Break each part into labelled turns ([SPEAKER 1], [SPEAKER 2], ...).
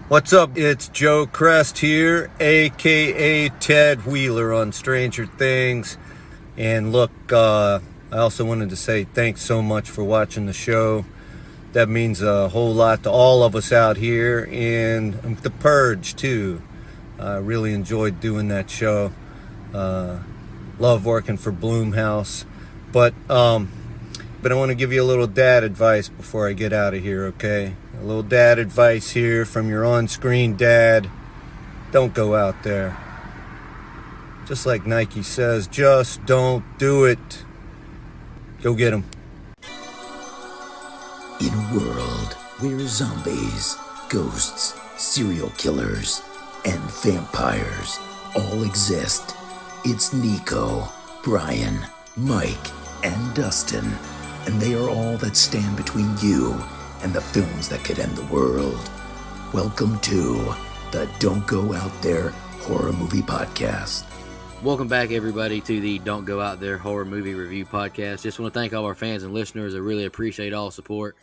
[SPEAKER 1] What's up? It's Joe Crest here, aka Ted Wheeler on Stranger Things. And look, I also wanted to say thanks so much for watching the show. That means a whole lot to all of us out here, and The Purge too. I really enjoyed doing that show. Love working for Bloomhouse. But I want to give you a little dad advice before I get out of here, okay? A little dad advice here from your on-screen dad. Don't go out there. Just like Nike says, just don't do it. Go get 'em.
[SPEAKER 2] In a world where zombies, ghosts, serial killers, and vampires all exist, it's Nicoh, Brian, Mike, and Dustin, and they are all that stand between you and the films that could end the world. Welcome to the Don't Go Out There Horror Movie Podcast.
[SPEAKER 3] Welcome back, everybody, to the Don't Go Out There Horror Movie Review Podcast. Just want to thank all our fans and listeners. I really appreciate all the support.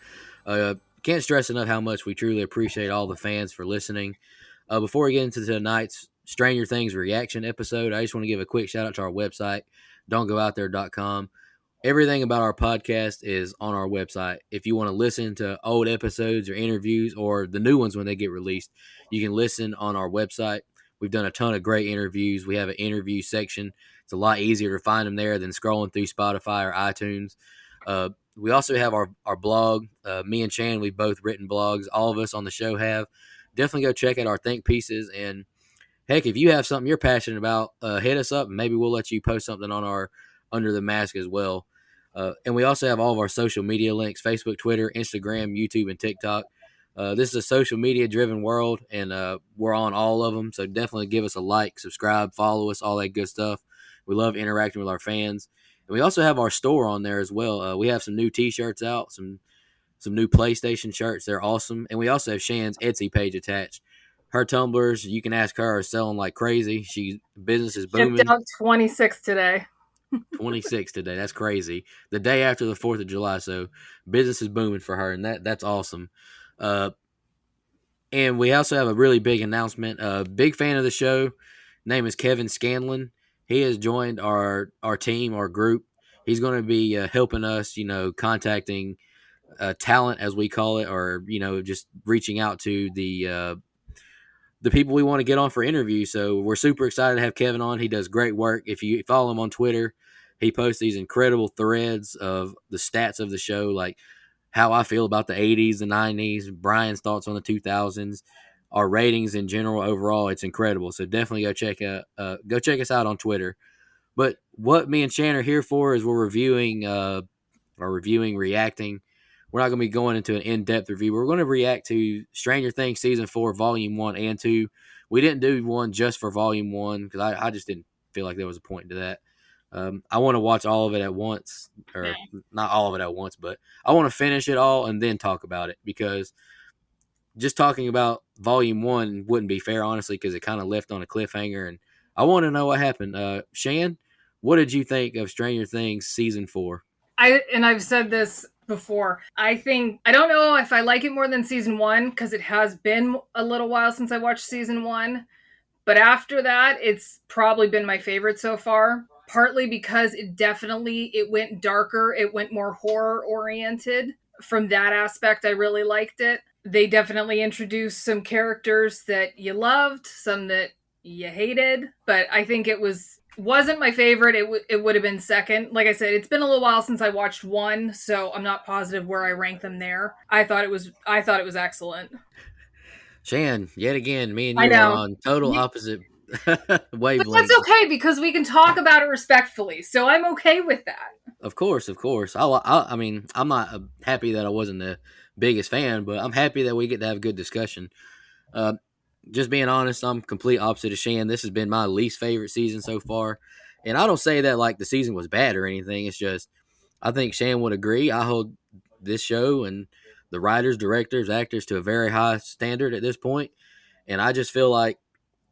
[SPEAKER 3] Can't stress enough how much we truly appreciate all the fans for listening. Before we get into tonight's Stranger Things reaction episode, I just want to give a quick shout out to our website, don'tgoouthere.com. Everything about our podcast is on our website. If you want to listen to old episodes or interviews or the new ones when they get released, you can listen on our website. We've done a ton of great interviews. We have an interview section. It's a lot easier to find them there than scrolling through Spotify or iTunes. We also have our blog. Me and Shan, we've both written blogs. All of us on the show have. Definitely go check out our think pieces. And heck, if you have something you're passionate about, hit us up and maybe we'll let you post something on our Under the Mask as well. And we also have all of our social media links: Facebook, Twitter, Instagram, YouTube, and TikTok. This is a social media driven world, and we're on all of them. So definitely give us a like, subscribe, follow us, all that good stuff. We love interacting with our fans. And we also have our store on there as well. We have some new t-shirts out, some new PlayStation shirts. They're awesome. And we also have Shan's Etsy page attached. Her tumblers, you can ask her, are selling like crazy. Business is booming.
[SPEAKER 4] Shipped out 26 today.
[SPEAKER 3] 26 today. That's crazy. The day after the 4th of July. So business is booming for her, and that's awesome. And we also have a really big announcement. Big fan of the show. Name is Kevin Scanlon. He has joined our team, our group. He's going to be helping us, contacting talent, as we call it, or, just reaching out to the people we want to get on for interviews. So we're super excited to have Kevin on. He does great work. If you follow him on Twitter, he posts these incredible threads of the stats of the show, like how I feel about the 80s, the 90s, Brian's thoughts on the 2000s, our ratings in general. Overall, it's incredible. So definitely go check us out on Twitter. But what me and Shan are here for is we're reviewing, reacting. We're not going to be going into an in-depth review. We're going to react to Stranger Things Season 4, Volume 1 and 2. We didn't do one just for Volume 1 because I just didn't feel like there was a point to that. I want to watch all of it at once, or not all of it at once, but I want to finish it all and then talk about it, because just talking about Volume 1 wouldn't be fair, honestly, because it kind of left on a cliffhanger, and I want to know what happened. Shan, what did you think of Stranger Things Season 4?
[SPEAKER 4] I've said this before. I don't know if I like it more than Season 1, because it has been a little while since I watched Season 1. But after that, it's probably been my favorite so far. Partly because it went darker. It went more horror-oriented. From that aspect, I really liked it. They definitely introduced some characters that you loved, some that you hated. But I think it wasn't my favorite. It would have been second. Like I said, it's been a little while since I watched 1, so I'm not positive where I rank them there. I thought it was excellent.
[SPEAKER 3] Shan, yet again, me and you are on total opposite wavelengths.
[SPEAKER 4] But that's okay, because we can talk about it respectfully, so I'm okay with that.
[SPEAKER 3] Of course. I mean, I'm not happy that I wasn't the biggest fan, but I'm happy that we get to have a good discussion. Just being honest, I'm complete opposite of Shan. This has been my least favorite season so far, and I don't say that like the season was bad or anything. It's just I think Shan would agree. I hold this show and the writers, directors, actors to a very high standard at this point, and I just feel like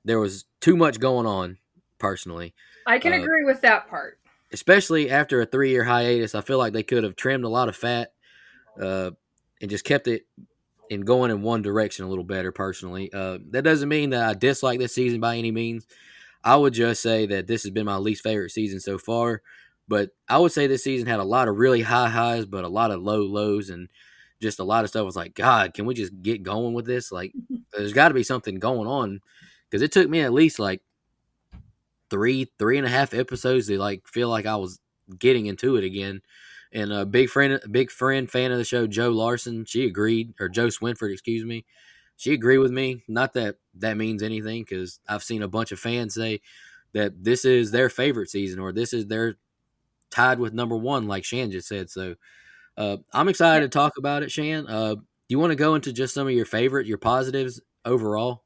[SPEAKER 3] there was too much going on, personally.
[SPEAKER 4] I can agree with that part.
[SPEAKER 3] Especially after a 3-year hiatus, I feel like they could have trimmed a lot of fat and just kept it going in one direction a little better personally. That doesn't mean that I dislike this season by any means. I would just say that this has been my least favorite season so far. But I would say this season had a lot of really high highs, but a lot of low lows, and just a lot of stuff was like, God, can we just get going with this? Like, there's got to be something going on, because it took me at least like three and a half episodes to like feel like I was getting into it again. And a big friend, fan of the show, Joe Larson, she agreed, or Joe Swinford, excuse me. She agreed with me. Not that that means anything, because I've seen a bunch of fans say that this is their favorite season, or this is their tied with number one, like Shan just said. So I'm excited to talk about it, Shan. Do you want to go into just some of your positives overall?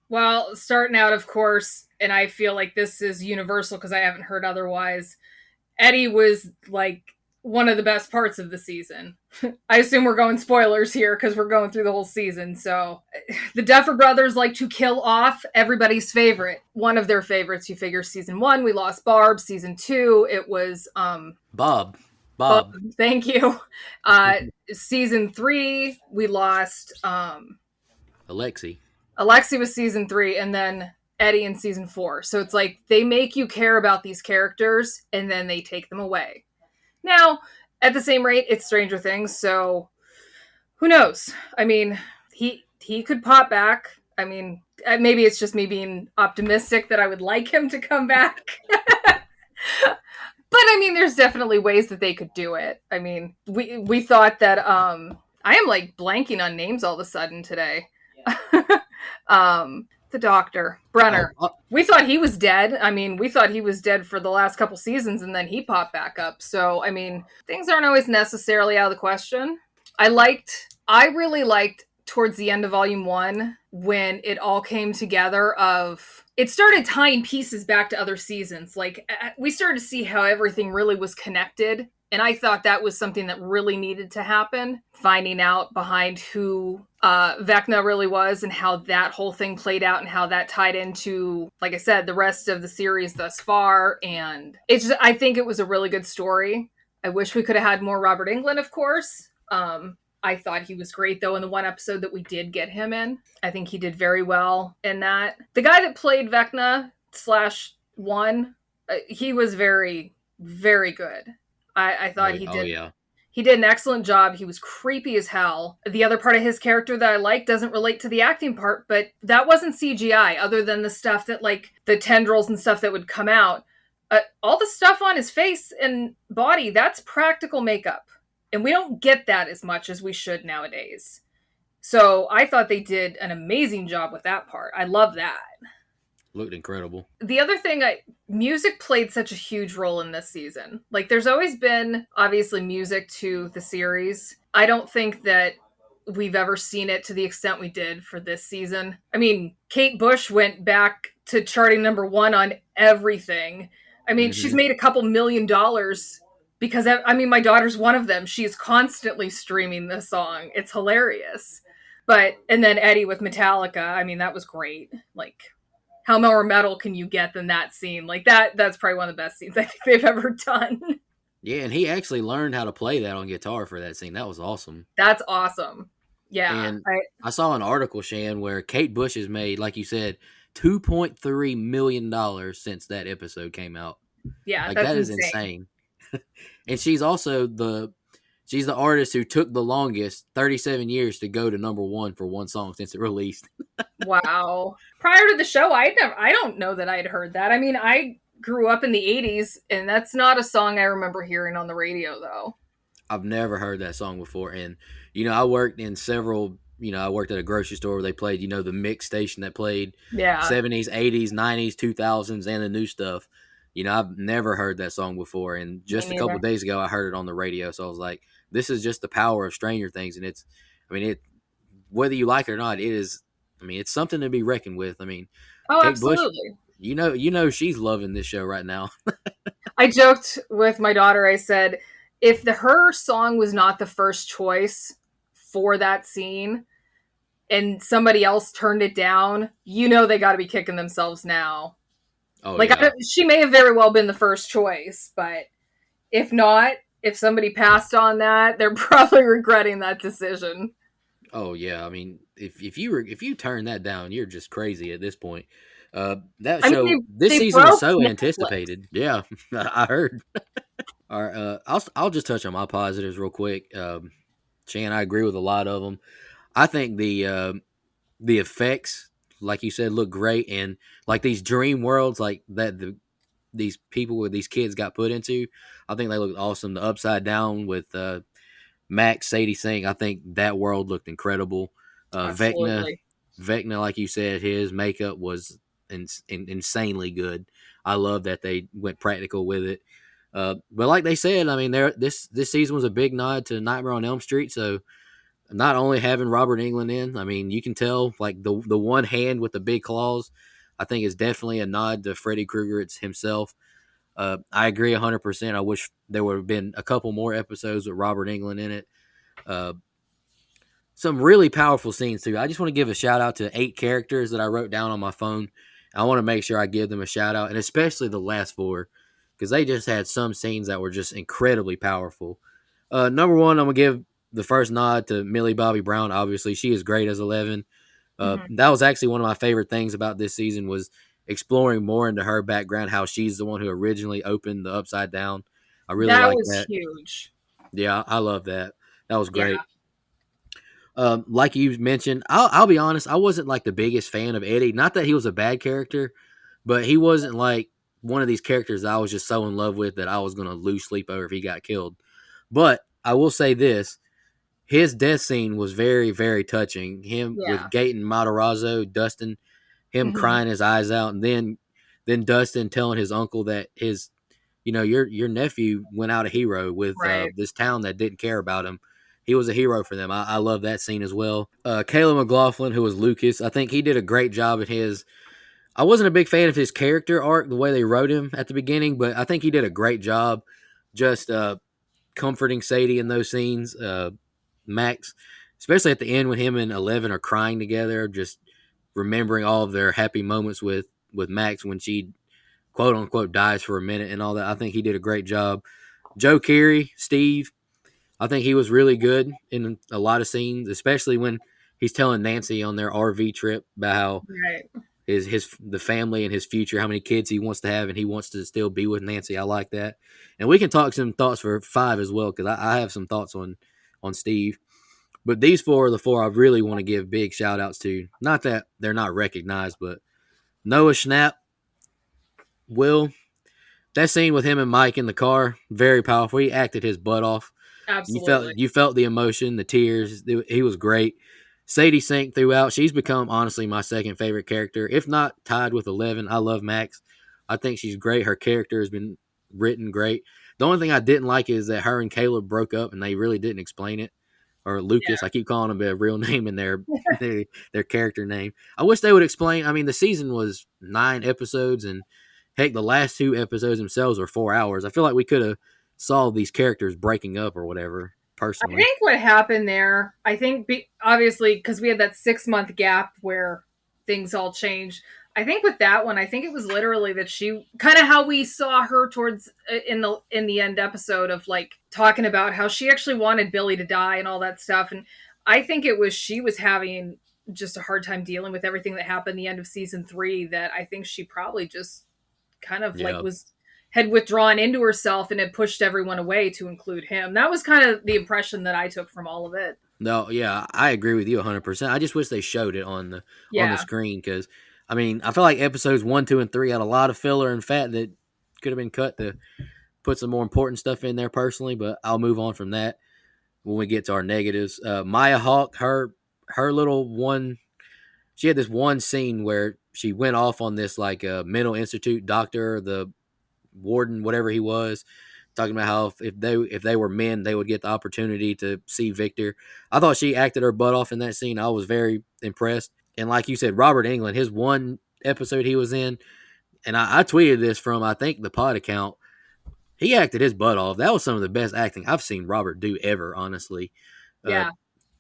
[SPEAKER 4] Well, starting out, of course, and I feel like this is universal because I haven't heard otherwise, Eddie was like one of the best parts of the season. I assume we're going spoilers here because we're going through the whole season. So the Duffer Brothers like to kill off everybody's favorite. One of their favorites, you figure season 1, we lost Barb. Season 2, it was
[SPEAKER 3] Bob.
[SPEAKER 4] Thank you. Season 3, we lost
[SPEAKER 3] Alexi.
[SPEAKER 4] Alexi was season 3, and then Eddie in season 4. So it's like they make you care about these characters and then they take them away. Now, at the same rate, it's Stranger Things, so who knows? I mean, he could pop back. I mean, maybe it's just me being optimistic that I would like him to come back. But I mean, there's definitely ways that they could do it. I mean, we thought that I am like blanking on names all of a sudden today. The doctor, Brenner. We thought he was dead. I mean, we thought he was dead for the last couple seasons, and then he popped back up. So, I mean, things aren't always necessarily out of the question. I really liked towards the end of Volume 1 when it all came together it started tying pieces back to other seasons. Like, we started to see how everything really was connected. And I thought that was something that really needed to happen. Finding out behind who Vecna really was and how that whole thing played out and how that tied into, like I said, the rest of the series thus far. And I think it was a really good story. I wish we could have had more Robert Englund, of course. I thought he was great, though, in the one episode that we did get him in. I think he did very well in that. The guy that played Vecna /1, he was very, very good. I thought he did. Yeah. He did an excellent job. He was creepy as hell. The other part of his character that I like doesn't relate to the acting part, but that wasn't CGI, other than the stuff that, like, the tendrils and stuff that would come out. All the stuff on his face and body, that's practical makeup. And we don't get that as much as we should nowadays. So I thought they did an amazing job with that part. I love that.
[SPEAKER 3] Looked incredible.
[SPEAKER 4] The other thing, music played such a huge role in this season. Like, there's always been, obviously, music to the series. I don't think that we've ever seen it to the extent we did for this season. I mean, Kate Bush went back to charting number 1 on everything. I mean, she's made a couple $1 million because, I mean, my daughter's one of them. She's constantly streaming this song. It's hilarious. And then Eddie with Metallica, I mean, that was great. Like, how more metal can you get than that scene? Like, that's probably one of the best scenes I think they've ever done.
[SPEAKER 3] Yeah, and he actually learned how to play that on guitar for that scene. That was awesome.
[SPEAKER 4] That's awesome. Yeah.
[SPEAKER 3] And I saw an article, Shan, where Kate Bush has made, like you said, $2.3 million since that episode came out.
[SPEAKER 4] Yeah,
[SPEAKER 3] like, that is insane. And she's also the artist who took the longest, 37 years, to go to number 1 for one song since it released.
[SPEAKER 4] Wow. Prior to the show, I don't know that I'd heard that. I mean, I grew up in the 80s, and that's not a song I remember hearing on the radio, though.
[SPEAKER 3] I've never heard that song before. And, I worked in several, I worked at a grocery store where they played, the mix station that played 70s, 80s, 90s, 2000s, and the new stuff. I've never heard that song before. And just a couple of days ago, I heard it on the radio. So I was like, this is just the power of Stranger Things. And whether you like it or not, it's something to be reckoned with. I mean,
[SPEAKER 4] Kate
[SPEAKER 3] absolutely. Bush, she's loving this show right now.
[SPEAKER 4] I joked with my daughter. I said, if her song was not the first choice for that scene and somebody else turned it down, they got to be kicking themselves now.
[SPEAKER 3] Oh,
[SPEAKER 4] like,
[SPEAKER 3] yeah.
[SPEAKER 4] She may have very well been the first choice, but if not, if somebody passed on that, they're probably regretting that decision.
[SPEAKER 3] Oh yeah, I mean, if you turn that down, you're just crazy at this point. That
[SPEAKER 4] I mean,
[SPEAKER 3] show, this
[SPEAKER 4] they
[SPEAKER 3] season was
[SPEAKER 4] broke
[SPEAKER 3] so
[SPEAKER 4] Netflix.
[SPEAKER 3] anticipated. Yeah, I heard. All right, I'll just touch on my positives real quick. Shan, I agree with a lot of them. I think the effects, like you said, look great, and like these dream worlds, like that these people with these kids got put into, I think they look awesome. The Upside Down with Max, Sadie Sink, I think that world looked incredible. Vecna,
[SPEAKER 4] Absolutely.
[SPEAKER 3] Vecna, like you said, his makeup was insanely good. I love that they went practical with it. But like they said, I mean, this season was a big nod to Nightmare on Elm Street. So not only having Robert Englund in, I mean, you can tell like the one hand with the big claws. I think is definitely a nod to Freddy Krueger himself. I agree 100%. I wish there would have been a couple more episodes with Robert Englund in it. Uh, some really powerful scenes too. I just want to give a shout out to 8 characters that I wrote down on my phone. I want to make sure I give them a shout out, and especially the last 4 because they just had some scenes that were just incredibly powerful. Number one, I'm gonna give the first nod to Millie Bobby Brown. Obviously, she is great as 11.
[SPEAKER 4] Hmm.
[SPEAKER 3] That was actually one of my favorite things about this season was exploring more into her background, how she's the one who originally opened the Upside Down. I really
[SPEAKER 4] That
[SPEAKER 3] like
[SPEAKER 4] was
[SPEAKER 3] that.
[SPEAKER 4] huge.
[SPEAKER 3] Yeah, I love that. That was
[SPEAKER 4] Yeah.
[SPEAKER 3] great. Like you mentioned, I'll be honest, I wasn't like the biggest fan of Eddie. Not that he was a bad character, but he wasn't like one of these characters that I was just so in love with that I was going to lose sleep over if he got killed. But I will say this: his death scene was very, very touching. Him with
[SPEAKER 4] Yeah.
[SPEAKER 3] Gaten Matarazzo, Dustin, him
[SPEAKER 4] Hmm.
[SPEAKER 3] crying his eyes out, and then Dustin telling his uncle that your nephew went out a hero with
[SPEAKER 4] Right.
[SPEAKER 3] this town that didn't care about him. He was a hero for them. I love that scene as well. Caleb McLaughlin, who was Lucas, I think he did a great job at his. I wasn't a big fan of his character arc, the way they wrote him at the beginning, but I think he did a great job just comforting Sadie in those scenes. Max, especially at the end when him and 11 are crying together, just remembering all of their happy moments with Max when she quote unquote dies for a minute and all that. I think he did a great job. Joe Carey, Steve, I think he was really good in a lot of scenes, especially when he's telling Nancy on their RV trip about how
[SPEAKER 4] Right.
[SPEAKER 3] his the family and his future, how many kids he wants to have, and he wants to still be with Nancy. I like that, and we can talk some thoughts for 5 as well because I have some thoughts on Steve. But these 4 are the 4 I really want to give big shout outs to. Not that they're not recognized, but Noah Schnapp, Will, that scene with him and Mike in the car, very powerful. He acted his butt off.
[SPEAKER 4] Absolutely.
[SPEAKER 3] You felt the emotion, the tears. He was great. Sadie Sink throughout. She's become honestly my second favorite character, if not tied with 11. I love Max. I think she's great. Her character has been written great. The only thing I didn't like is that her and Caleb broke up and they really didn't explain it. Or Lucas, I keep calling him a real name in their character name. I wish they would explain. I mean, the season was 9 episodes, and heck, the last 2 episodes themselves were 4 hours. I feel like we could have solved these characters breaking up or whatever.
[SPEAKER 4] I
[SPEAKER 3] Personally,
[SPEAKER 4] think what happened there, I think obviously because we had that 6 month gap where things all changed. I think with that one, I think it was literally that she kind of how we saw her towards in the end episode of like talking about how she actually wanted Billy to die and all that stuff. And I think it was she was having just a hard time dealing with everything that happened the end of season 3 that I think she probably just kind of like
[SPEAKER 3] yeah.
[SPEAKER 4] was had withdrawn into herself and had pushed everyone away to include him. That was kind of the impression that I took from all of it.
[SPEAKER 3] No, yeah, I agree with you 100%. I just wish they showed it on the
[SPEAKER 4] Yeah.
[SPEAKER 3] screen because I mean, I feel like episodes 1, 2, and 3 had a lot of filler and fat that could have been cut to put some more important stuff in there personally. But I'll move on from that when we get to our negatives. Maya Hawk, her little one, she had this one scene where she went off on this like mental institute doctor, the warden, whatever he was, talking about how if they were men, they would get the opportunity to see Victor. I thought she acted her butt off in that scene. I was very impressed. And like you said, Robert Englund, his one episode he was in, and I tweeted this from I think the pod account. He acted his butt off. That was some of the best acting I've seen Robert do ever. Honestly, uh,
[SPEAKER 4] Yeah.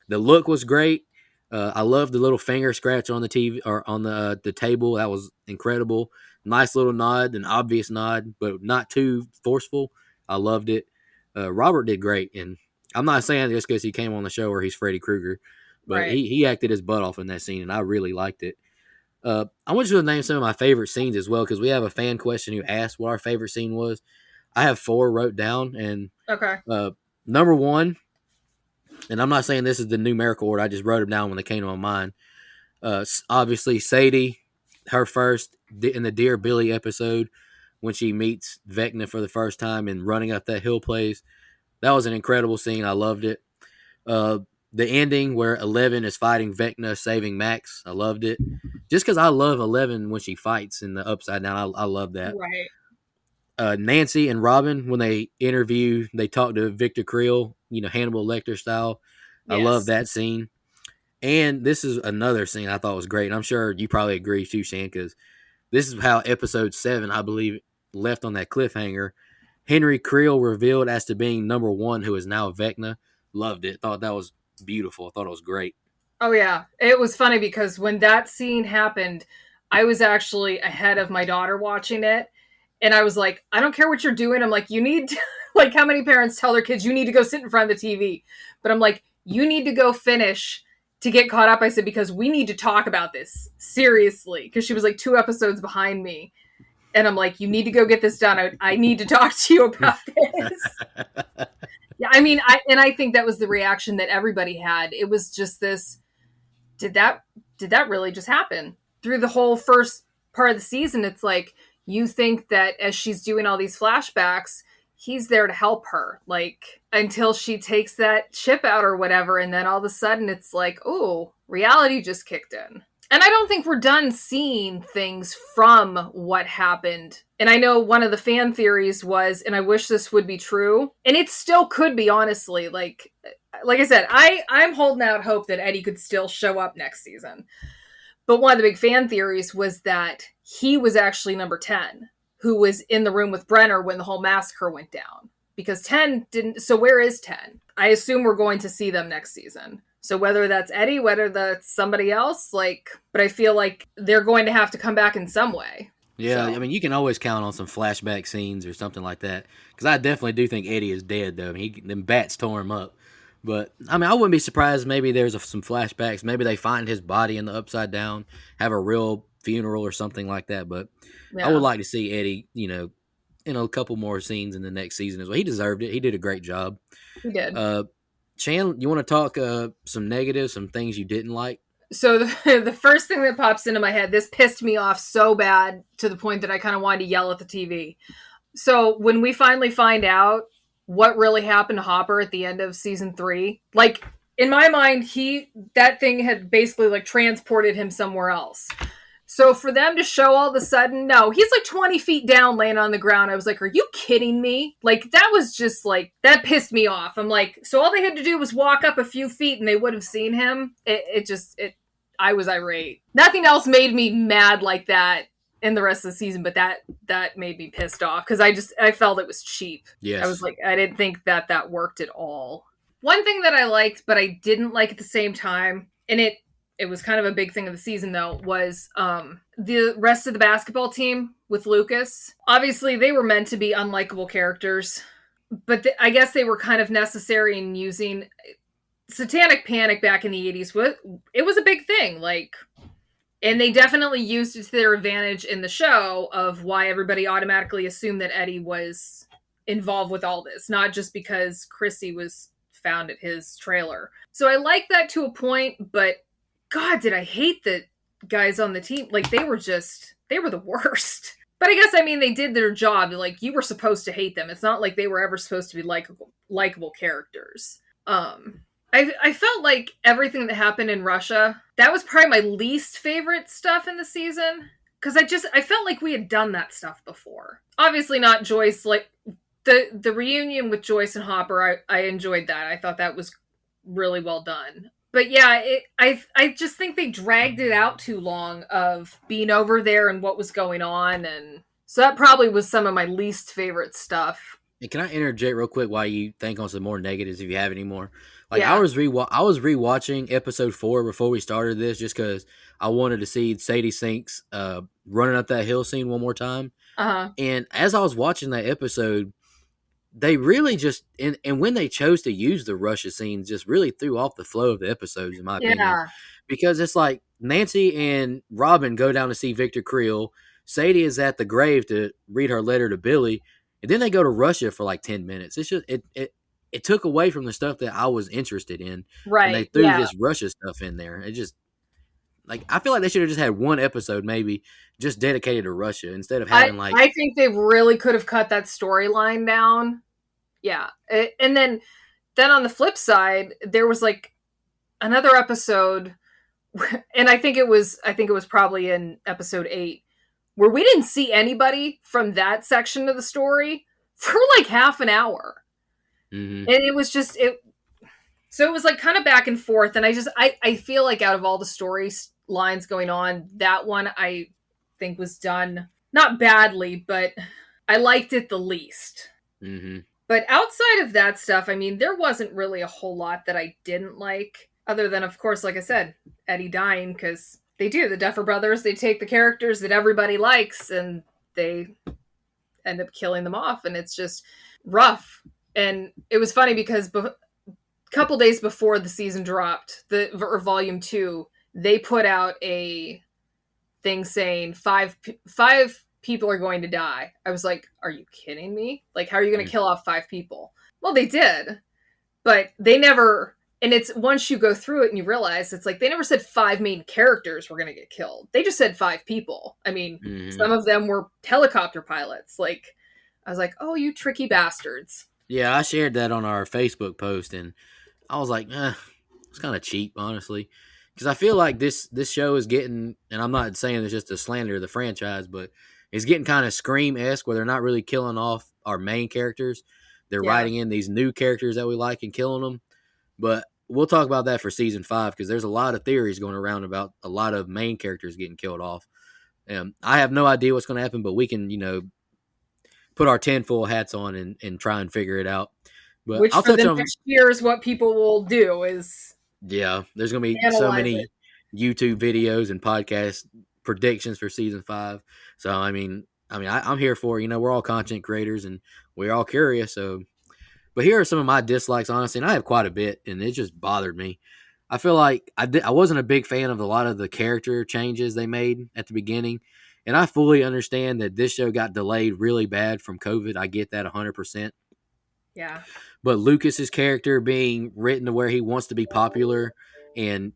[SPEAKER 3] the look was great. I love the little finger scratch on the TV or on the table. That was incredible. Nice little nod, an obvious nod, but not too forceful. I loved it. Robert did great, and I'm not saying just because he came on the show or he's Freddy Krueger, but
[SPEAKER 4] Right.
[SPEAKER 3] he acted his butt off in that scene, and I really liked it. I want you to name some of my favorite scenes as well, because we have a fan question who asked what our favorite scene was. I have 4 wrote down, and
[SPEAKER 4] Okay.
[SPEAKER 3] number 1, and I'm not saying this is the numerical order. I just wrote them down when they came to my mind. Obviously, Sadie, her first in the Dear Billy episode when she meets Vecna for the first time and running up that hill plays. That was an incredible scene. I loved it. The ending where 11 is fighting Vecna, saving Max. I loved it. Just because I love 11 when she fights in the Upside Down. I love that.
[SPEAKER 4] Right.
[SPEAKER 3] Nancy and Robin, when they talk to Victor Creel, Hannibal Lecter style. I love
[SPEAKER 4] Yes.
[SPEAKER 3] that scene. And this is another scene I thought was great. And I'm sure you probably agree too, Shan, because this is how episode 7, I believe, left on that cliffhanger. Henry Creel revealed as to being number 1, who is now Vecna. Loved it. Thought that was beautiful. I thought it was great.
[SPEAKER 4] Oh yeah, it was funny because when that scene happened, I was actually ahead of my daughter watching it, and I was like, I don't care what you're doing. I'm like, you need to, like, how many parents tell their kids you need to go sit in front of the TV, but I'm like, you need to go finish to get caught up. I said, because we need to talk about this seriously, because she was like 2 episodes behind me, and I'm like, you need to go get this done. I need to talk to you about this. Yeah, I mean, I think that was the reaction that everybody had. It was just this. Did that really just happen? Through the whole first part of the season, it's like you think that as she's doing all these flashbacks, he's there to help her, like, until she takes that chip out or whatever, and then all of a sudden it's like, oh, reality just kicked in. And I don't think we're done seeing things from what happened. And I know one of the fan theories was, and I wish this would be true, and it still could be, honestly, like I said, I'm holding out hope that Eddie could still show up next season. But one of the big fan theories was that he was actually number 10, who was in the room with Brenner when the whole massacre went down. Because 10 didn't. So where is 10? I assume we're going to see them next season. So whether that's Eddie, whether that's somebody else, like, but I feel like they're going to have to come back in some way.
[SPEAKER 3] Yeah,
[SPEAKER 4] So.
[SPEAKER 3] I mean, you can always count on some flashback scenes or something like that. Because I definitely do think Eddie is dead, though. I mean, them bats tore him up. But, I mean, I wouldn't be surprised maybe there's some flashbacks. Maybe they find his body in the Upside Down, have a real funeral or something like that. But
[SPEAKER 4] Yeah.
[SPEAKER 3] I would like to see Eddie, in a couple more scenes in the next season as well. He deserved it. He did a great job.
[SPEAKER 4] He did.
[SPEAKER 3] Shan, you want to talk some negatives, some things you didn't like?
[SPEAKER 4] So the first thing that pops into my head, this pissed me off so bad to the point that I kind of wanted to yell at the TV. So when we finally find out what really happened to Hopper at the end of season 3, like, in my mind, that thing had basically like transported him somewhere else. So for them to show all of a sudden, no, he's like 20 feet down laying on the ground. I was like, are you kidding me? Like, that was just like, that pissed me off. I'm like, so all they had to do was walk up a few feet and they would have seen him. I was irate. Nothing else made me mad like that in the rest of the season, but that made me pissed off because I felt it was cheap.
[SPEAKER 3] Yes.
[SPEAKER 4] I was like, I didn't think that worked at all. One thing that I liked, but I didn't like at the same time, and it was kind of a big thing of the season, though, was the rest of the basketball team with Lucas. Obviously, they were meant to be unlikable characters, but I guess they were kind of necessary in using Satanic Panic back in the 80s. It was a big thing, like, and they definitely used it to their advantage in the show of why everybody automatically assumed that Eddie was involved with all this, not just because Chrissy was found at his trailer. So I like that to a point, but God, did I hate the guys on the team. Like, they were the worst. But I guess, I mean, they did their job. Like, you were supposed to hate them. It's not like they were ever supposed to be likable characters. I felt like everything that happened in Russia, that was probably my least favorite stuff in the season. Because I felt like we had done that stuff before. Obviously not Joyce, like, the reunion with Joyce and Hopper, I enjoyed that. I thought that was really well done. But yeah, I just think they dragged it out too long of being over there and what was going on. And so that probably was some of my least favorite stuff.
[SPEAKER 3] And can I interject real quick while you think on some more negatives if you have any more? Like,
[SPEAKER 4] Yeah.
[SPEAKER 3] I was rewatching episode 4 before we started this just because I wanted to see Sadie Sinks running up that hill scene one more time.
[SPEAKER 4] Uh-huh.
[SPEAKER 3] And as I was watching that episode, they really just and when they chose to use the Russia scenes, just really threw off the flow of the episodes, in my opinion,
[SPEAKER 4] Yeah.
[SPEAKER 3] because it's like Nancy and Robin go down to see Victor Creel. Sadie is at the grave to read her letter to Billy, and then they go to Russia for like 10 minutes. It's just it took away from the stuff that I was interested in, and they
[SPEAKER 4] Right.
[SPEAKER 3] threw
[SPEAKER 4] Yeah.
[SPEAKER 3] this Russia stuff in there. It just like I feel like they should have just had one episode maybe just dedicated to Russia instead of having like
[SPEAKER 4] I think they really could have cut that storyline down. Yeah. And then on the flip side, there was like another episode, and I think it was probably in episode 8, where we didn't see anybody from that section of the story for like half an hour.
[SPEAKER 3] mhm.
[SPEAKER 4] And it was just so it was like kind of back and forth, and I feel like out of all the story lines going on, that one I think was done not badly, but I liked it the least.
[SPEAKER 3] Mhm.
[SPEAKER 4] But outside of that stuff, I mean, there wasn't really a whole lot that I didn't like, other than, of course, like I said, Eddie dying, because they do. The Duffer Brothers, they take the characters that everybody likes and they end up killing them off, and it's just rough. And it was funny because a couple days before the season dropped, or volume 2, they put out a thing saying five people are going to die. I was like, are you kidding me? Like, how are you going to kill off 5 people? Well, they did, but they never. And it's once you go through it and you realize it's like they never said 5 main characters were going to get killed. They just said 5 people. I mean, some of them were helicopter pilots. Like, I was like, oh, you tricky bastards.
[SPEAKER 3] Yeah, I shared that on our Facebook post, and I was like, it's kind of cheap, honestly, because I feel like this show is getting, and I'm not saying it's just a slander of the franchise, but it's getting kind of Scream-esque, where they're not really killing off our main characters. They're writing in these new characters that we like and killing them. But we'll talk about that for season 5, because there's a lot of theories going around about a lot of main characters getting killed off. I have no idea what's going to happen, but we can, put our tinfoil hats on and try and figure it out. But
[SPEAKER 4] Which
[SPEAKER 3] I'll
[SPEAKER 4] for
[SPEAKER 3] touch
[SPEAKER 4] the
[SPEAKER 3] on
[SPEAKER 4] next year is what people will do is
[SPEAKER 3] there's gonna be so
[SPEAKER 4] analyze
[SPEAKER 3] many
[SPEAKER 4] it.
[SPEAKER 3] YouTube videos and podcast predictions for season 5. So I'm here for it. We're all content creators and we're all curious. So, but here are some of my dislikes, honestly, and I have quite a bit, and it just bothered me. I feel like I wasn't a big fan of a lot of the character changes they made at the beginning. And I fully understand that this show got delayed really bad from COVID. I get that 100%.
[SPEAKER 4] Yeah.
[SPEAKER 3] But Lucas's character being written to where he wants to be popular and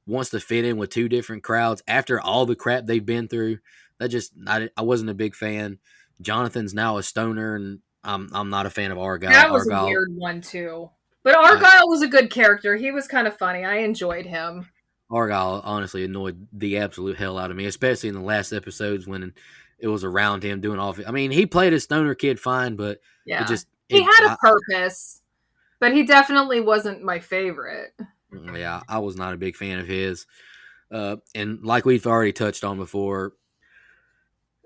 [SPEAKER 3] wants to fit in with 2 different crowds after all the crap they've been through, I wasn't a big fan. Jonathan's now a stoner, and I'm not a fan of Argyle.
[SPEAKER 4] That was
[SPEAKER 3] Argyle,
[SPEAKER 4] a weird one too. But Argyle was a good character. He was kind of funny. I enjoyed him.
[SPEAKER 3] Argyle honestly annoyed the absolute hell out of me, especially in the last episodes when it was around him doing all. I mean, he played a stoner kid fine, but
[SPEAKER 4] Yeah.
[SPEAKER 3] he
[SPEAKER 4] had a purpose, but he definitely wasn't my favorite.
[SPEAKER 3] Yeah, I was not a big fan of his. And like we've already touched on before,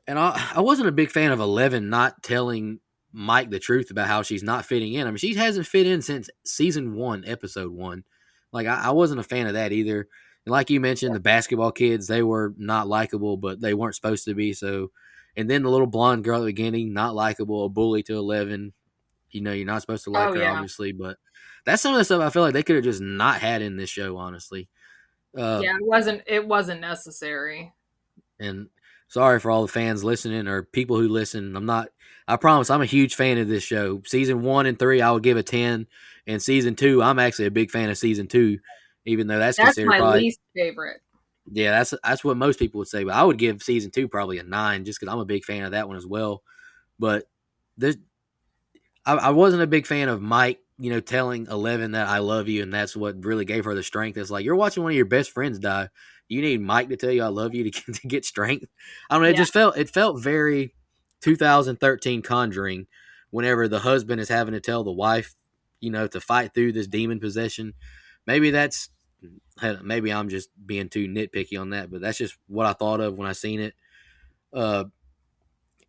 [SPEAKER 3] and I wasn't a big fan of 11 not telling Mike the truth about how she's not fitting in. I mean, she hasn't fit in since season 1, episode 1. Like, I wasn't a fan of that either. And like you mentioned, the basketball kids, they were not likable, but they weren't supposed to be. So, and then the little blonde girl at the beginning, not likable, a bully to 11. You're not supposed to like her, obviously, but that's some of the stuff I feel like they could have just not had in this show, honestly.
[SPEAKER 4] It wasn't necessary.
[SPEAKER 3] And sorry for all the fans listening or people who listen. I promise I'm a huge fan of this show. Season 1 and 3, I would give a 10. And season 2, I'm actually a big fan of season 2, even though that's considered
[SPEAKER 4] my least favorite.
[SPEAKER 3] Yeah, that's what most people would say. But I would give season 2 probably a 9 just because I'm a big fan of that one as well. But I wasn't a big fan of Mike, telling 11 that I love you, and that's what really gave her the strength. It's like, you're watching one of your best friends die. You need Mike to tell you I love you to get strength. I don't know. It felt very 2013 Conjuring whenever the husband is having to tell the wife, to fight through this demon possession. Maybe I'm just being too nitpicky on that, but that's just what I thought of when I seen it.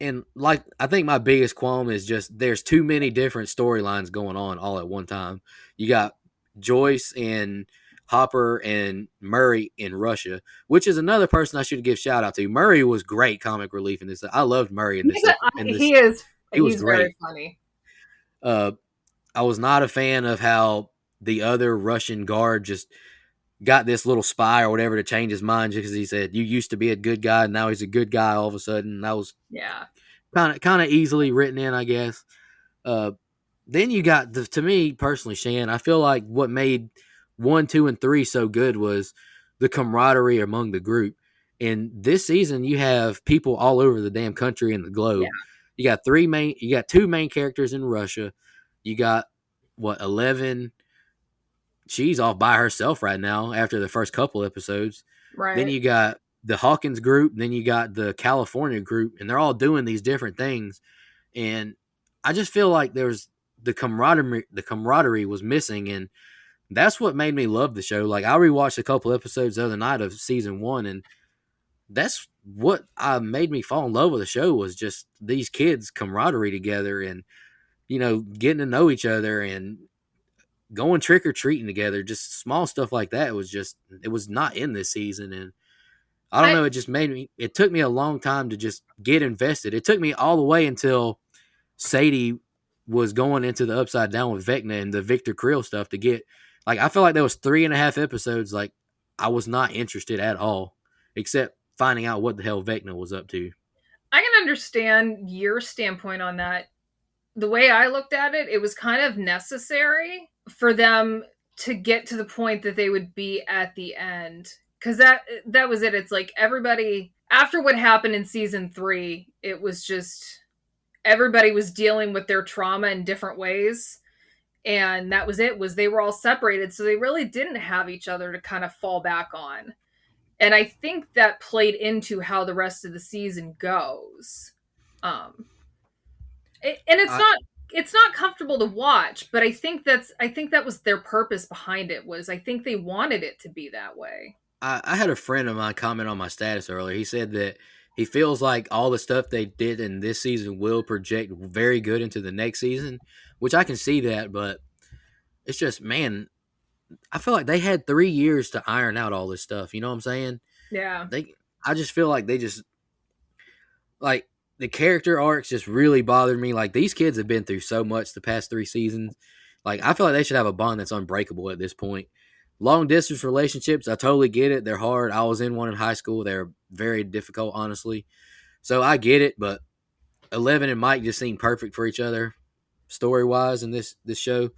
[SPEAKER 3] And like, I think my biggest qualm is just there's too many different storylines going on all at one time. You got Joyce and Hopper and Murray in Russia, which is another person I should give shout out to. Murray was great comic relief in this. I loved Murray in this.
[SPEAKER 4] He's
[SPEAKER 3] He was
[SPEAKER 4] very
[SPEAKER 3] great.
[SPEAKER 4] funny.
[SPEAKER 3] Uh, I was not a fan of how the other Russian guard just got this little spy or whatever to change his mind just because he said you used to be a good guy and now he's a good guy all of a sudden. That was
[SPEAKER 4] Yeah.
[SPEAKER 3] kind of easily written in, I guess. Uh, then you got to me personally, Shan. I feel like what made 1, 2, and 3 so good was the camaraderie among the group. And this season, you have people all over the damn country and the
[SPEAKER 4] Yeah.
[SPEAKER 3] globe. You got two main characters in Russia. You got what 11. She's off by herself right now after the first couple episodes. Then
[SPEAKER 4] Right.
[SPEAKER 3] you got the Hawkins group. Then you got the California group, and they're all doing these different things. And I just feel like there's the camaraderie was missing, and that's what made me love the show. Like I rewatched a couple episodes the other night of season 1, and that's what made me fall in love with the show was just these kids camaraderie together, and getting to know each other and going trick or treating together. Just small stuff like that it was not in this season, and I don't
[SPEAKER 4] I
[SPEAKER 3] know. It took me a long time to just get invested. It took me all the way until Sadie was going into the Upside Down with Vecna and the Victor Creel stuff to get, like, I feel like there was 3.5 episodes, like, I was not interested at all, except finding out what the hell Vecna was up to.
[SPEAKER 4] I can understand your standpoint on that. The way I looked at it, it was kind of necessary for them to get to the point that they would be at the end. Because that was it. It's like everybody after what happened in season 3, it was just everybody was dealing with their trauma in different ways. And that was it, was they were all separated. So they really didn't have each other to kind of fall back on. And I think that played into how the rest of the season goes. Um, and
[SPEAKER 3] I,
[SPEAKER 4] it's not comfortable to watch, but I think that was their purpose behind it. Was I think they wanted it to be that way.
[SPEAKER 3] I had a friend of mine comment on my status earlier. He said that he feels like all the stuff they did in this season will project very good into the next season, which I can see that, but it's just, man, I feel like they had 3 years to iron out all this stuff. You know what I'm saying?
[SPEAKER 4] Yeah.
[SPEAKER 3] I just feel like they just, like, the character arcs just really bothered me. Like, these kids have been through so much the past 3 seasons. Like, I feel like they should have a bond that's unbreakable at this point. Long distance relationships, I totally get it. They're hard. I was in one in high school. They're very difficult, honestly. So I get it, but 11 and Mike just seem perfect for each other story wise in this show.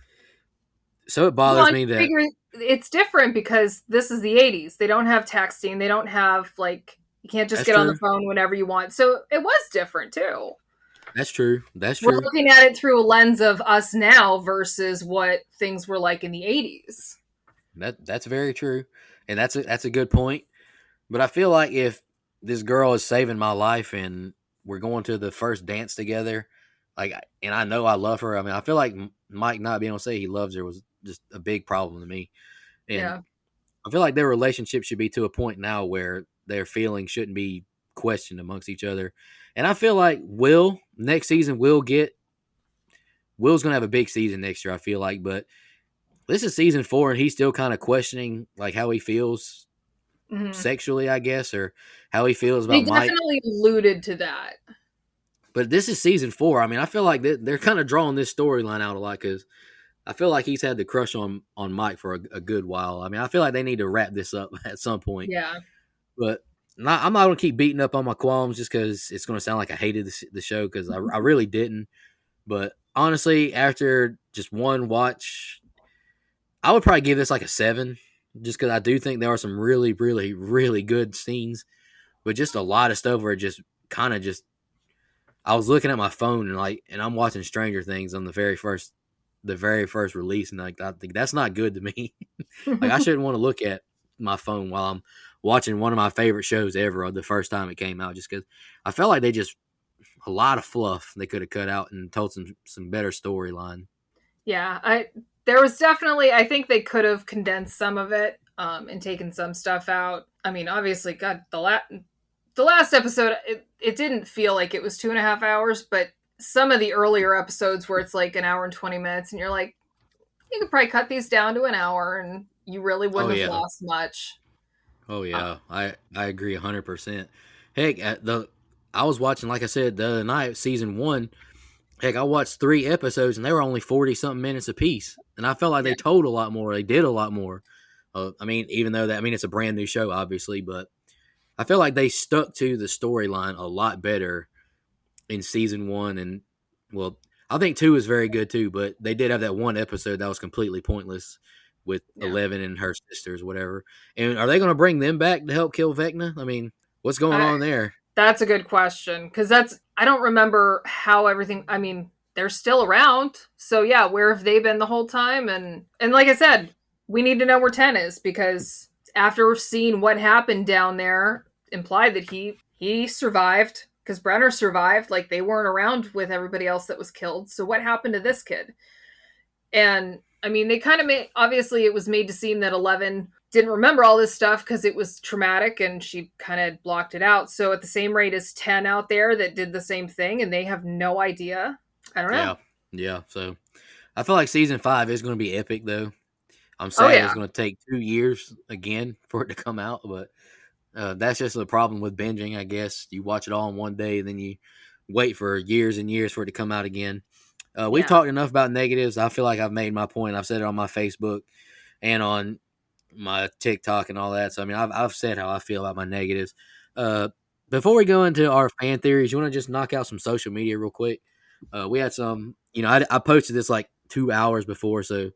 [SPEAKER 3] So it
[SPEAKER 4] Well,
[SPEAKER 3] bothers
[SPEAKER 4] and
[SPEAKER 3] me that
[SPEAKER 4] figure it's different because this is the 80s. They don't have texting. They don't have like you can't just
[SPEAKER 3] that's
[SPEAKER 4] get on the
[SPEAKER 3] true.
[SPEAKER 4] phone whenever you want. So it was different too.
[SPEAKER 3] That's true. That's
[SPEAKER 4] We're
[SPEAKER 3] true.
[SPEAKER 4] looking at it through a lens of us now versus what things were like in the 80s.
[SPEAKER 3] That's very true, and that's a good point. But I feel like if this girl is saving my life and we're going to the first dance together, like, and I know I love her. I mean, I feel like Mike not being able to say he loves her was just a big problem to me, and
[SPEAKER 4] Yeah.
[SPEAKER 3] I feel like their relationship should be to a point now where their feelings shouldn't be questioned amongst each other. And I feel like Will next season Will's gonna have a big season next year. I feel like, but this is season 4, and he's still kind of questioning like how he feels
[SPEAKER 4] Mhm.
[SPEAKER 3] sexually, I guess, or how he feels
[SPEAKER 4] They
[SPEAKER 3] about Mike.
[SPEAKER 4] definitely alluded to that.
[SPEAKER 3] But this is season 4. I mean, I feel like they're kind of drawing this storyline out a lot because I feel like he's had the crush on Mike for a good while. I mean, I feel like they need to wrap this up at some point.
[SPEAKER 4] Yeah.
[SPEAKER 3] But I'm not going to keep beating up on my qualms just because it's going to sound like I hated the show because I really didn't. But honestly, after just one watch, I would probably give this like a 7 just because I do think there are some really, really, really good scenes, but just a lot of stuff where it just kind of just I was looking at my phone and I'm watching Stranger Things on the very first release, and like I think that's not good to me. Like I shouldn't want to look at my phone while I'm watching one of my favorite shows ever the first time it came out, just because I felt like they just a lot of fluff they could have cut out and told some better storyline.
[SPEAKER 4] Yeah, there was definitely I think they could have condensed some of it and taken some stuff out. I mean, obviously, God, the last episode it didn't feel like it was 2.5 hours, but some of the earlier episodes where it's like an hour and 20 minutes, and you're like, you could probably cut these down to an hour, and you really
[SPEAKER 3] Oh
[SPEAKER 4] wouldn't have
[SPEAKER 3] yeah,
[SPEAKER 4] lost much.
[SPEAKER 3] oh
[SPEAKER 4] Uh,
[SPEAKER 3] yeah, I agree 100%. Heck, I was watching like I said the other night season 1. Heck, I watched 3 episodes and they were only 40 something minutes apiece, and I felt like they told a lot more. They did a lot more. I mean, even though it's a brand new show, obviously, but I feel like they stuck to the storyline a lot better in season 1. And well, I think 2 is very good too, but they did have that one episode that was completely pointless with
[SPEAKER 4] Yeah.
[SPEAKER 3] 11 and her sisters, whatever. And are they going to bring them back to help kill Vecna? I mean, what's going on there?
[SPEAKER 4] That's a good question, because I don't remember how everything. I mean, they're still around, so yeah, where have they been the whole time? And like I said, we need to know where 10 is, because after seeing what happened down there, implied that he survived, because Brenner survived. Like, they weren't around with everybody else that was killed. So what happened to this kid? And I mean, they kind of made, obviously it was made to seem that 11 didn't remember all this stuff because it was traumatic and she kind of blocked it out. So at the same rate as 10 out there that did the same thing and they have no idea. I don't know.
[SPEAKER 3] Yeah. So I feel like season 5 is going to be epic, though. I'm sad it's going to take 2 years again for it to come out, but that's just the problem with binging, I guess. You watch it all in one day, and then you wait for years and years for it to come out again. We've talked enough about negatives. I feel like I've made my point. I've said it on my Facebook and on my TikTok and all that. So, I mean, I've said how I feel about my negatives. Before we go into our fan theories, you want to just knock out some social media real quick? We had some, I posted this like 2 hours before, so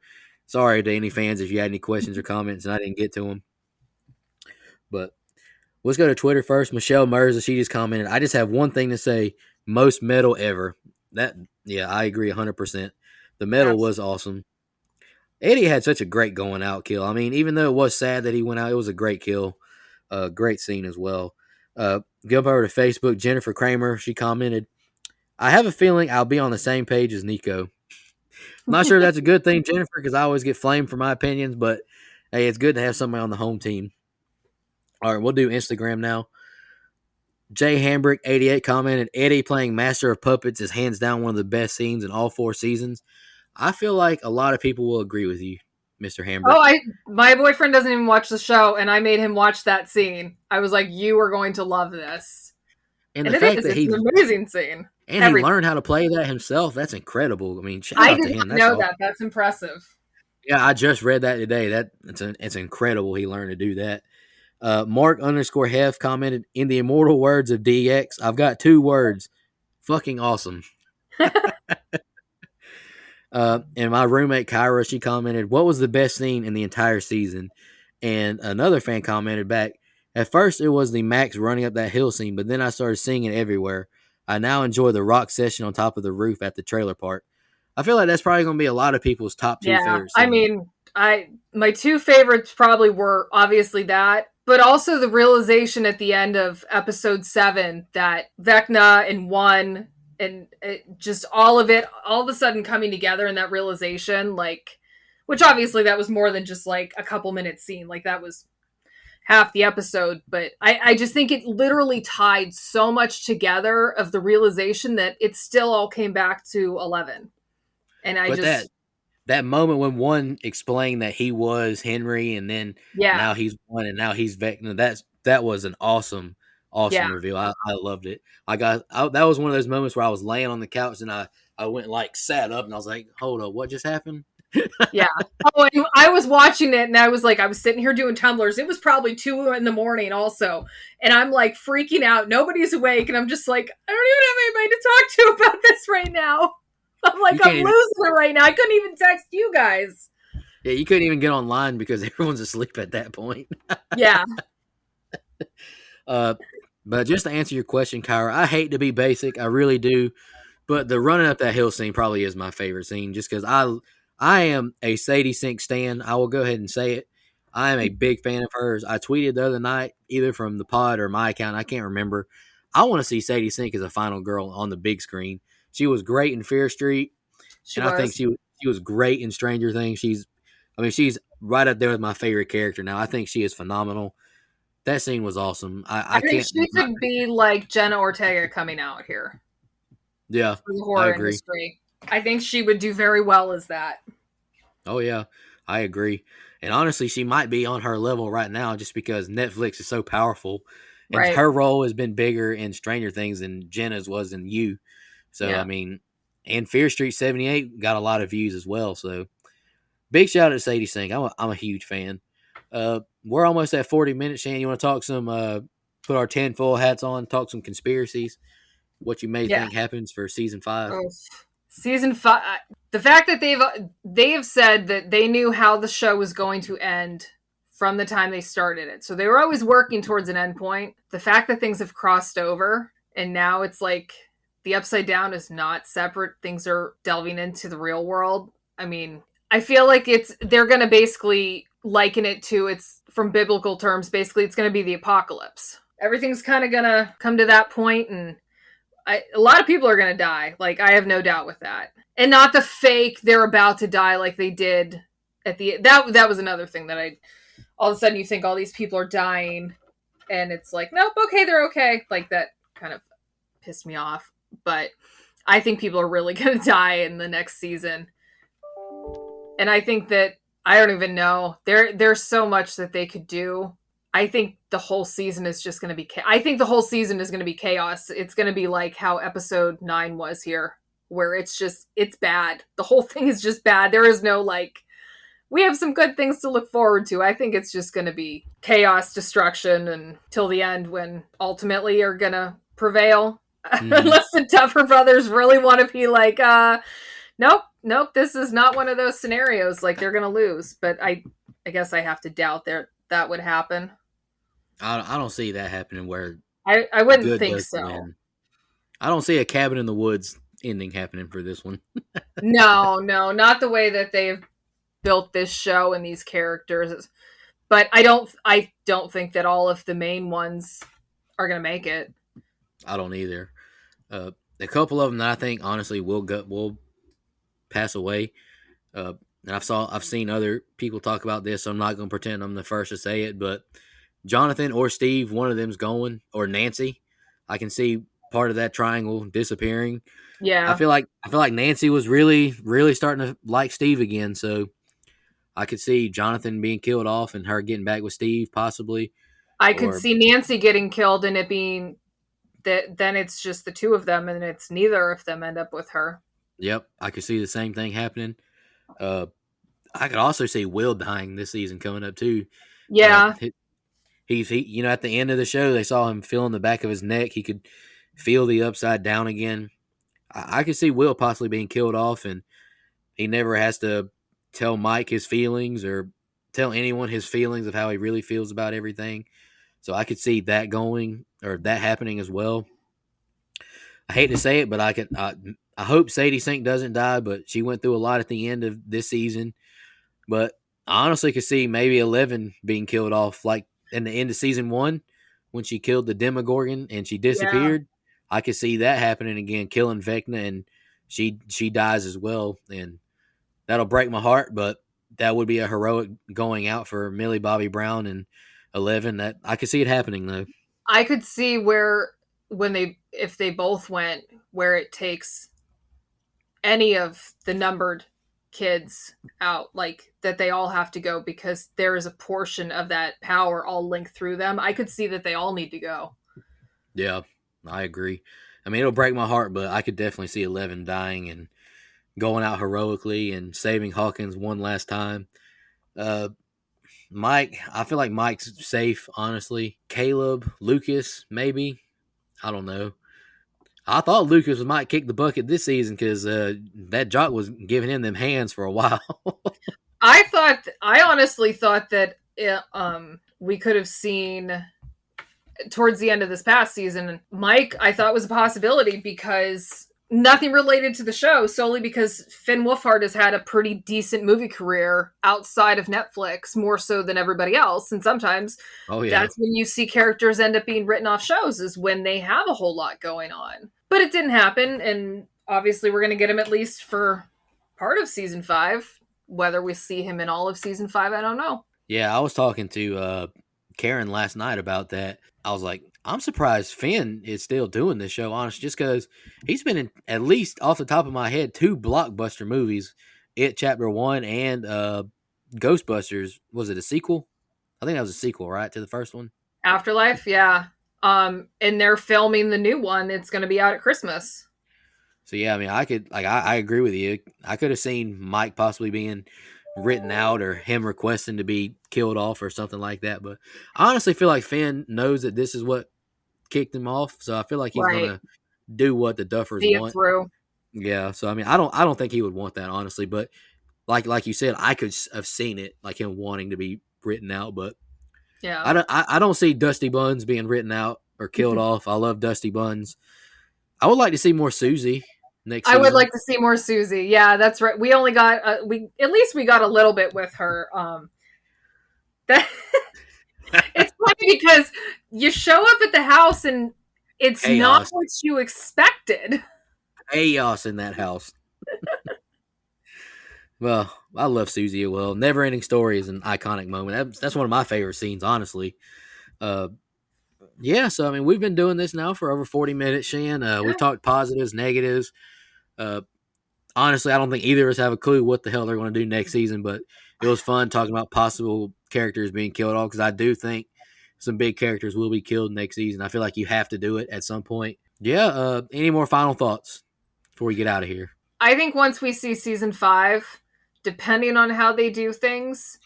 [SPEAKER 3] sorry to any fans if you had any questions or comments and I didn't get to them. But let's go to Twitter first. Michelle Merza, she just commented, I just have one thing to say, most metal ever. I agree 100%. The metal was awesome. Eddie had such a great going out kill. I mean, even though it was sad that he went out, it was a great kill. Great scene as well. Go over to Facebook. Jennifer Kramer, she commented, I have a feeling I'll be on the same page as Nicoh. I'm not sure that's a good thing, Jennifer, because I always get flamed for my opinions, but hey, it's good to have somebody on the home team. All right, we'll do Instagram now. Jay Hambrick, 88, commented, Eddie playing Master of Puppets is hands down one of the best scenes in all 4 seasons. I feel like a lot of people will agree with you, Mr. Hambrick.
[SPEAKER 4] Oh, my boyfriend doesn't even watch the show, and I made him watch that scene. I was like, you are going to love this.
[SPEAKER 3] And the fact that
[SPEAKER 4] it's an amazing scene.
[SPEAKER 3] And he learned how to play that himself. That's incredible. I mean, shout out to him.
[SPEAKER 4] I didn't know that. That's impressive.
[SPEAKER 3] Yeah, I just read that today. It's incredible he learned to do that. Mark_Hef commented, in the immortal words of DX, I've got 2 words. Fucking awesome. And my roommate Kyra, she commented, what was the best scene in the entire season? And another fan commented back, at first it was the Max running up that hill scene, but then I started seeing it everywhere. I now enjoy the rock session on top of the roof at the trailer park. I feel like that's probably going to be a lot of people's top 2 favorite scenes.
[SPEAKER 4] I mean, my 2 favorites probably were obviously that, but also the realization at the end of episode 7 that Vecna and 1 and just all of it, all of a sudden coming together, and that realization, like, which obviously that was more than just like a couple minutes scene. Like, that was half the episode, but I just think it literally tied so much together of the realization that it still all came back to 11. And
[SPEAKER 3] that moment when 1 explained that he was Henry, and then now he's 1, and now he's Vecna. That was an awesome reveal. I loved it. That was one of those moments where I was laying on the couch and I went like sat up and I was like, hold up, what just happened?
[SPEAKER 4] Yeah. Oh, and I was watching it and I was sitting here doing tumblers. It was probably 2 a.m. also. And I'm like freaking out. Nobody's awake. And I'm just like, I don't even have anybody to talk to about this right now. I'm like, I'm losing it right now. I couldn't even text you guys.
[SPEAKER 3] Yeah, you couldn't even get online because everyone's asleep at that point.
[SPEAKER 4] Yeah.
[SPEAKER 3] But just to answer your question, Kyra, I hate to be basic. I really do. But the running up that hill scene probably is my favorite scene just because I am a Sadie Sink stan. I will go ahead and say it. I am a big fan of hers. I tweeted the other night, either from the pod or my account, I can't remember. I want to see Sadie Sink as a final girl on the big screen. She was great in Fear Street. I think she was great in Stranger Things. She's right up there with my favorite character now. I think she is phenomenal. That scene was awesome. I
[SPEAKER 4] think she could be like Jenna Ortega coming out here.
[SPEAKER 3] Yeah,
[SPEAKER 4] for the horror industry. I think she would do very well as that.
[SPEAKER 3] Oh, yeah, I agree. And honestly, she might be on her level right now just because Netflix is so powerful. And her role has been bigger in Stranger Things than Jenna's was in You. So, yeah. I mean, And Fear Street 78 got a lot of views as well. So big shout out to Sadie Sink. I'm a huge fan. We're almost at 40 minutes, Shan. You want to talk some, put our tinfoil hats on, talk some conspiracies, what you may
[SPEAKER 4] Yeah.
[SPEAKER 3] think happens for season 5?
[SPEAKER 4] Oh, season 5. The fact that they've said that they knew how the show was going to end from the time they started it. So they were always working towards an end point. The fact that things have crossed over and now it's like the Upside Down is not separate. Things are delving into the real world. I mean, I feel like they're going to basically liken it to, it's from biblical terms, basically it's going to be the apocalypse. Everything's kind of going to come to that point, and a lot of people are going to die. Like, I have no doubt with that. And not the fake, they're about to die like they did at the... That was another thing that all of a sudden you think all these people are dying, and it's like, nope, okay, they're okay. Like, that kind of pissed me off. But I think people are really going to die in the next season. And I think that, I don't even know. There's so much that they could do. I think the whole season is just going to be... I think the whole season is going to be chaos. It's going to be like how episode 9 was here, where it's bad. The whole thing is just bad. There is no, like, we have some good things to look forward to. I think it's just going to be chaos, destruction, and till the end, when ultimately are going to prevail. Unless the Duffer Brothers really want to be like, nope, this is not one of those scenarios. Like, they're going to lose. But I guess I have to doubt that would happen.
[SPEAKER 3] I don't see that happening where
[SPEAKER 4] I wouldn't think so.
[SPEAKER 3] Win. I don't see a Cabin in the Woods ending happening for this one.
[SPEAKER 4] No, not the way that they've built this show and these characters. But I don't think that all of the main ones are going to make it.
[SPEAKER 3] I don't either. A couple of them that I think honestly will pass away. And I've seen other people talk about this, so I'm not going to pretend I'm the first to say it, but Jonathan or Steve, one of them's going, or Nancy. I can see part of that triangle disappearing.
[SPEAKER 4] Yeah.
[SPEAKER 3] I feel like Nancy was really, really starting to like Steve again, so I could see Jonathan being killed off and her getting back with Steve, possibly.
[SPEAKER 4] I could see Nancy getting killed and it being that then it's just the two of them and it's neither of them end up with her.
[SPEAKER 3] Yep, I could see the same thing happening. I could also see Will dying this season coming up too.
[SPEAKER 4] Yeah.
[SPEAKER 3] He at the end of the show, they saw him feeling the back of his neck. He could feel the upside down again. I could see Will possibly being killed off, and he never has to tell Mike his feelings or tell anyone his feelings of how he really feels about everything. So I could see that going, or that happening as well. I hate to say it, but I hope Sadie Sink doesn't die, but she went through a lot at the end of this season. But I honestly could see maybe 11 being killed off, like in the end of season 1 when she killed the Demogorgon and she disappeared. Yeah. I could see that happening again, killing Vecna, and she dies as well. And that'll break my heart, but that would be a heroic going out for Millie Bobby Brown and 11. That I could see it happening though.
[SPEAKER 4] I could see if they both went, where it takes any of the numbered kids out, like that they all have to go because there is a portion of that power all linked through them. I could see that they all need to go.
[SPEAKER 3] Yeah, I agree. I mean, it'll break my heart, but I could definitely see 11 dying and going out heroically and saving Hawkins one last time. Mike, I feel like Mike's safe, honestly. Caleb, Lucas, maybe. I don't know. I thought Lucas might kick the bucket this season because that jock was giving him them hands for a while.
[SPEAKER 4] I honestly thought that we could have seen towards the end of this past season, Mike, I thought was a possibility because nothing related to the show, solely because Finn Wolfhard has had a pretty decent movie career outside of Netflix, more so than everybody else. And sometimes that's when you see characters end up being written off shows, is when they have a whole lot going on. But it didn't happen, and obviously we're going to get him at least for part of season 5. Whether we see him in all of season 5, I don't know.
[SPEAKER 3] Yeah, I was talking to Karen last night about that. I was like, I'm surprised Finn is still doing this show, honestly, just because he's been in, at least off the top of my head, 2 blockbuster movies, It Chapter 1 and Ghostbusters. Was it a sequel? I think that was a sequel, right, to the first one?
[SPEAKER 4] Afterlife, yeah. And they're filming the new one. It's going to be out at Christmas.
[SPEAKER 3] So yeah, I mean, I agree with you. I could have seen Mike possibly being written out or him requesting to be killed off or something like that. But I honestly feel like Finn knows that this is what kicked him off. So I feel like he's
[SPEAKER 4] Right.
[SPEAKER 3] gonna do what the Duffers
[SPEAKER 4] See it
[SPEAKER 3] want.
[SPEAKER 4] through.
[SPEAKER 3] Yeah. So I mean, I don't think he would want that honestly. But like you said, I could have seen it like him wanting to be written out. But
[SPEAKER 4] Yeah.
[SPEAKER 3] I don't see Dusty Buns being written out or killed off. I love Dusty Buns. I would like to see more Susie next
[SPEAKER 4] I would
[SPEAKER 3] season.
[SPEAKER 4] like to see more Susie. Yeah, that's right. We only got we at least we got a little bit with her. That it's funny because you show up at the house and it's not
[SPEAKER 3] Chaos.
[SPEAKER 4] what you expected.
[SPEAKER 3] Chaos in that house. Well, I love Susie as well. Never Ending Story is an iconic moment. That's one of my favorite scenes, honestly. Uh, yeah, so I mean, we've been doing this now for over 40 minutes, Shan. We've talked positives, negatives. Uh, honestly, I don't think either of us have a clue what the hell they're going to do next season, but it was fun talking about possible characters being killed off because I do think some big characters will be killed next season. I feel like you have to do it at some point. Yeah, any more final thoughts before we get out of here?
[SPEAKER 4] I think once we see season 5, depending on how they do things,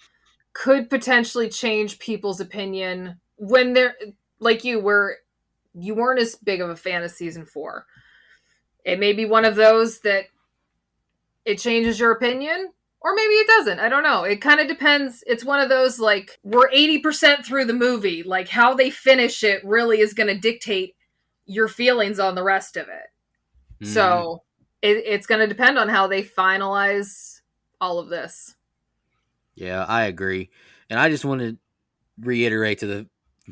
[SPEAKER 4] could potentially change people's opinion when they're like you weren't as big of a fan of season 4. It may be one of those that it changes your opinion or maybe it doesn't. I don't know. It kind of depends. It's one of those like we're 80% through the movie. Like how they finish it really is going to dictate your feelings on the rest of it.
[SPEAKER 3] Mm-hmm.
[SPEAKER 4] So it's going to depend on how they finalize all of this.
[SPEAKER 3] Yeah, I agree. And I just want to reiterate to the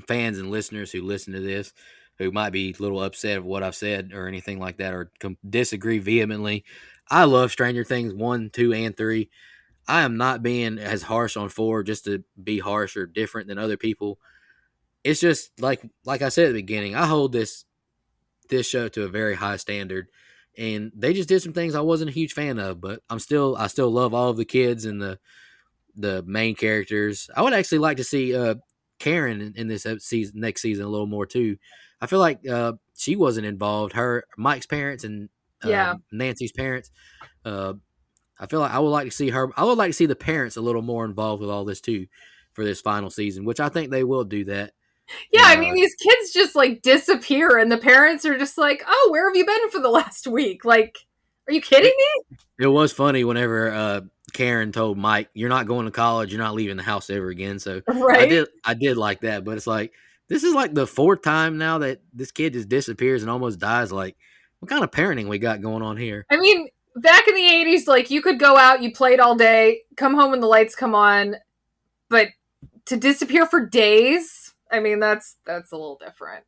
[SPEAKER 3] fans and listeners who listen to this who might be a little upset of what I've said or anything like that or disagree vehemently. I love Stranger Things 1, 2, and 3. I am not being as harsh on 4 just to be harsh or different than other people. It's just like I said at the beginning, I hold this show to a very high standard. And they just did some things I wasn't a huge fan of, but I still love all of the kids and the main characters. I would actually like to see Karen in this season, next season, a little more too. I feel like she wasn't involved. Mike's parents and Nancy's parents. I feel like I would like to see her. I would like to see the parents a little more involved with all this too for this final season, which I think they will do that.
[SPEAKER 4] Yeah, I mean, these kids just like disappear, and the parents are just like, "Oh, where have you been for the last week? Like, are you kidding me?"
[SPEAKER 3] It was funny whenever Karen told Mike, "You're not going to college. You're not leaving the house ever again." So
[SPEAKER 4] right?
[SPEAKER 3] I did like that, but it's like this is like the 4th time now that this kid just disappears and almost dies. Like, what kind of parenting we got going on here?
[SPEAKER 4] I mean, back in the 80s, like you could go out, you played all day, come home when the lights come on, but to disappear for days. I mean, that's a little different.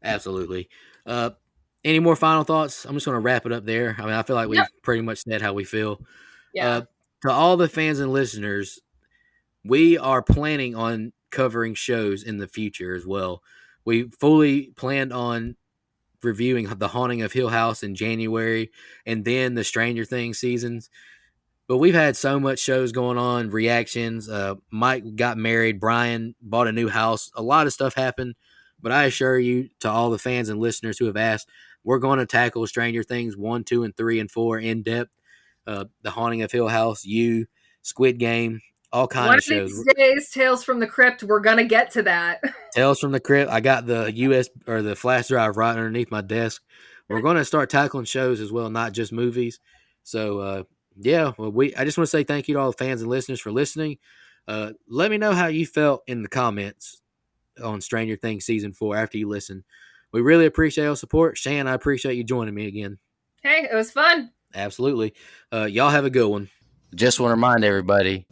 [SPEAKER 3] Absolutely. Any more final thoughts? I'm just going to wrap it up there. I mean, I feel like we've pretty much said how we feel.
[SPEAKER 4] Yeah.
[SPEAKER 3] To all the fans and listeners, we are planning on covering shows in the future as well. We fully planned on reviewing The Haunting of Hill House in January and then the Stranger Things seasons. But we've had so much shows going on, reactions. Mike got married. Brian bought a new house. A lot of stuff happened. But I assure you, to all the fans and listeners who have asked, we're going to tackle Stranger Things 1, 2, and 3, and 4 in depth. The Haunting of Hill House, Squid Game, all kinds of shows.
[SPEAKER 4] One of these days, Tales from the Crypt, we're going to get to that.
[SPEAKER 3] Tales from the Crypt. I got the or the flash drive right underneath my desk. We're going to start tackling shows as well, not just movies. So, I just want to say thank you to all the fans and listeners for listening. Let me know how you felt in the comments on Stranger Things Season 4 after you listen. We really appreciate your support. Shan, I appreciate you joining me again.
[SPEAKER 4] Hey, it was fun.
[SPEAKER 3] Absolutely. Y'all have a good one. Just want to remind everybody,